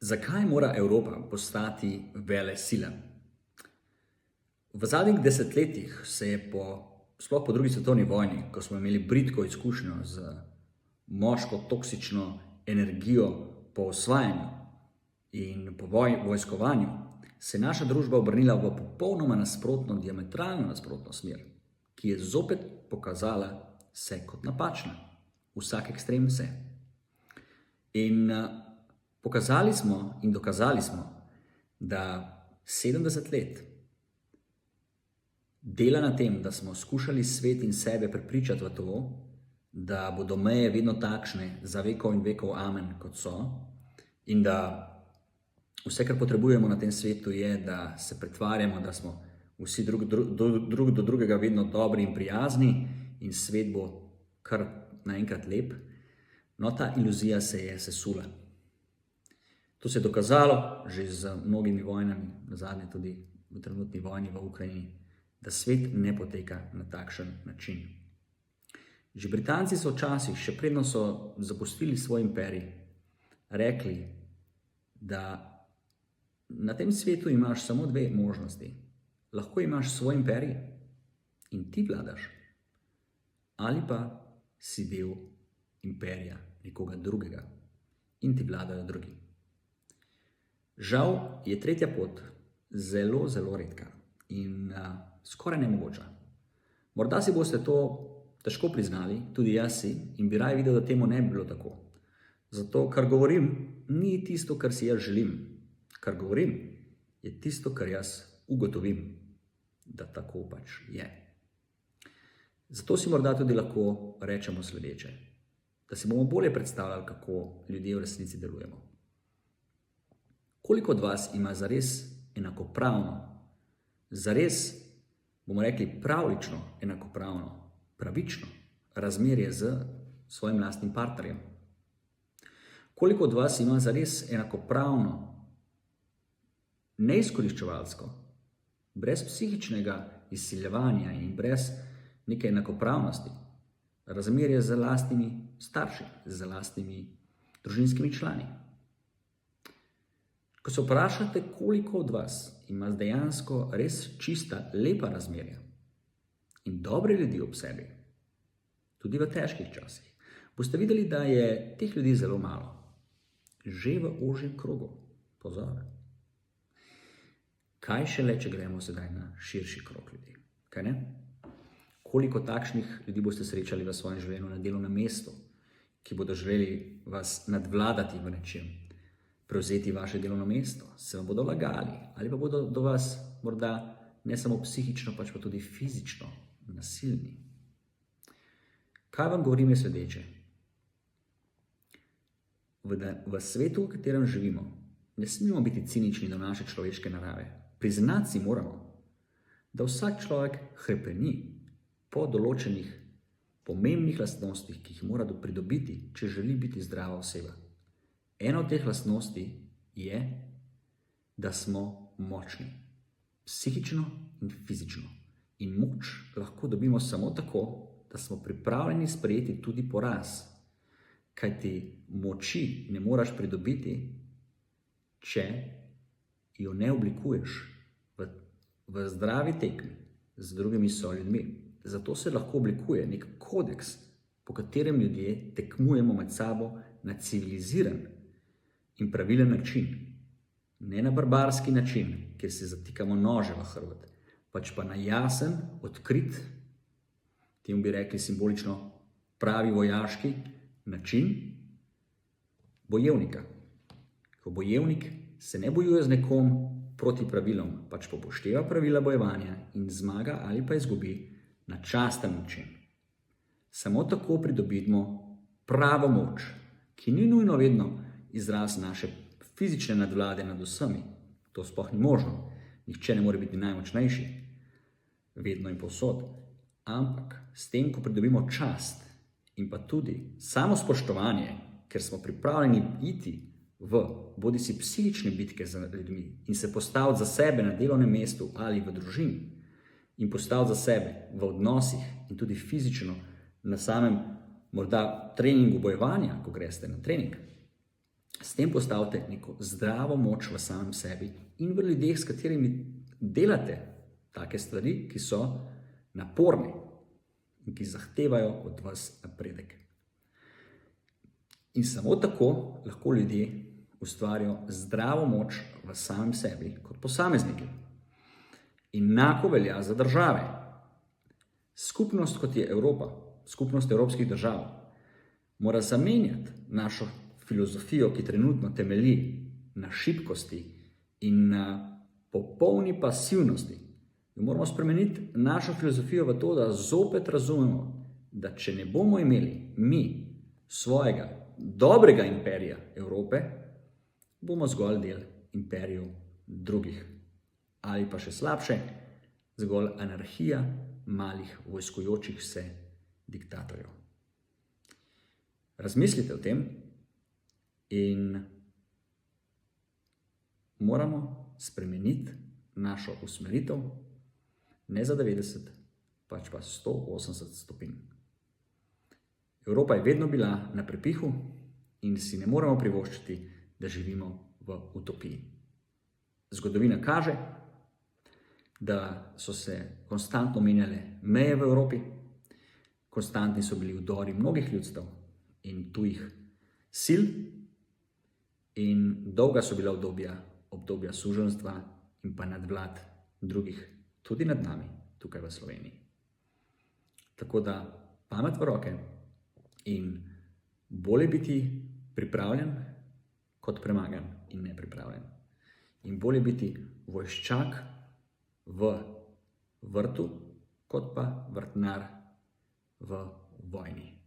Zakaj mora Evropa postati velesila? V zadnjih desetletjih se je sploh po drugi svetovni vojni, ko smo imeli bridko izkušnjo z moško toksično energijo po osvajanju in po vojskovanju, se je naša družba obrnila v popolnoma nasprotno, diametralno nasprotno smer, ki je zopet pokazala se kot napačna. Vsak ekstrem se. In pokazali smo in dokazali smo, da 70 let dela na tem, da smo skušali svet in sebe prepričati v to, da bodo meje vedno takšne za vekov in vekov amen, kot so, in da vse, kar potrebujemo na tem svetu, je, da se pretvarjamo, da smo vsi drug do drugega vedno dobri in prijazni in svet bo kar naenkrat lep. No, ta iluzija se je sesula. To se je dokazalo že z mnogimi vojnami, nazadnje tudi v trenutni vojni v Ukrajini, da svet ne poteka na takšen način. Že Britanci so včasih, še predno so zapustili svoj imperij, rekli, da na tem svetu imaš samo dve možnosti. Lahko imaš svoj imperij in ti vladaš, ali pa si del imperija nekoga drugega in ti vladajo drugi. Žal je tretja pot zelo, zelo redka in skoraj nemogoča. Morda si boste to težko priznali, tudi jaz si, in bi raje videl, da temu ne bi bilo tako. Zato, kar govorim, ni tisto, kar si jaz želim. Kar govorim, je tisto, kar jaz ugotovim, da tako pač je. Zato si morda tudi lahko rečemo sledeče, da si bomo bolje predstavljali, kako ljudje v resnici delujemo. Koliko od vas ima zares enakopravno, zares, bomo rekli, pravlično enakopravno, pravično razmerje z svojim lastnim partnerjem? Koliko od vas ima zares enakopravno, neizkoriščevalsko, brez psihičnega izsiljevanja in brez neke enakopravnosti, razmerje z lastnimi starši, z lastnimi družinskimi člani? Ko se vprašate, koliko od vas ima dejansko res čista, lepa razmerja in dobre ljudi ob sebi, tudi v težkih časih, boste videli, da je teh ljudi zelo malo. Že v ožjem krogu. Pozor. Kaj šele, če gremo sedaj na širši krog ljudi? Kaj ne? Koliko takšnih ljudi boste srečali v svojem življenju na delovnem mestu, ki bodo želeli vas nadvladati v nečem, prevzeti vaše delovno mesto, se vam bodo lagali ali pa bodo do vas morda ne samo psihično, pač pa tudi fizično nasilni. Kaj vam govorim je sledeče? V svetu, v katerem živimo, ne smemo biti cinični do naše človeške narave. Priznati si moramo, da vsak človek hrepeni po določenih pomembnih lastnostih, ki jih mora pridobiti, če želi biti zdrava oseba. Ena od teh lastnosti je, da smo močni, psihično in fizično. In moč lahko dobimo samo tako, da smo pripravljeni sprejeti tudi poraz, kajti moči ne moraš pridobiti, če jo ne oblikuješ v zdravi tekmi z drugimi soljudmi. Zato se lahko oblikuje nek kodeks, po katerem ljudje tekmujemo med sabo na civiliziran in pravilen način. Ne na barbarski način, kjer se zatikamo nože v hrbet, pač pa na jasen, odkrit, temu bi rekli simbolično pravi vojaški način bojevnika. Ko bojevnik se ne bojuje z nekom proti pravilom, pač pa upošteva pravila bojevanja in zmaga ali pa izgubi na časten način. Samo tako pridobimo pravo moč, ki ni nujno vedno izraz naše fizične nadvlade nad vsemi. To sploh ni možno. Nihče ne more biti najmočnejši, vedno in povsod. Ampak s tem, ko pridobimo čast in pa tudi samo spoštovanje, ker smo pripravljeni iti v bodisi psihične bitke z ljudmi in se postaviti za sebe na delovnem mestu ali v družini in postaviti za sebe v odnosih in tudi fizično na samem morda treningu bojevanja, ko greste na trening, S tem postavite neko zdravo moč v samem sebi in v ljudeh, s katerimi delate take stvari, ki so naporne in ki zahtevajo od vas napredek. In samo tako lahko ljudje ustvarijo zdravo moč v samem sebi kot posamezniki. Enako velja za države. Skupnost, kot je Evropa, skupnost evropskih držav, mora zamenjati našo filozofijo, ki trenutno temelji na šibkosti in na popolni pasivnosti. In moramo spremeniti našo filozofijo v to, da zopet razumemo, da če ne bomo imeli mi svojega dobrega imperija Evrope, bomo zgolj del imperijev drugih. Ali pa še slabše, zgolj anarhija malih vojskujočih se diktatorjev. Razmislite o tem in moramo spremeniti našo usmeritev ne za 90, pač pa 180 stopinj. Evropa je vedno bila na prepihu in si ne moremo privoščiti, da živimo v utopiji. Zgodovina kaže, da so se konstantno menjale meje v Evropi, konstantni so bili vdori mnogih ljudstev in tujih sil in dolga so bila obdobja suženjstva in pa nadvlad drugih, tudi nad nami, tukaj v Sloveniji. Tako da pamet v roke in bolje biti pripravljen kot premagan in nepripravljen. In bolje biti vojščak v vrtu, kot pa vrtnar v vojni.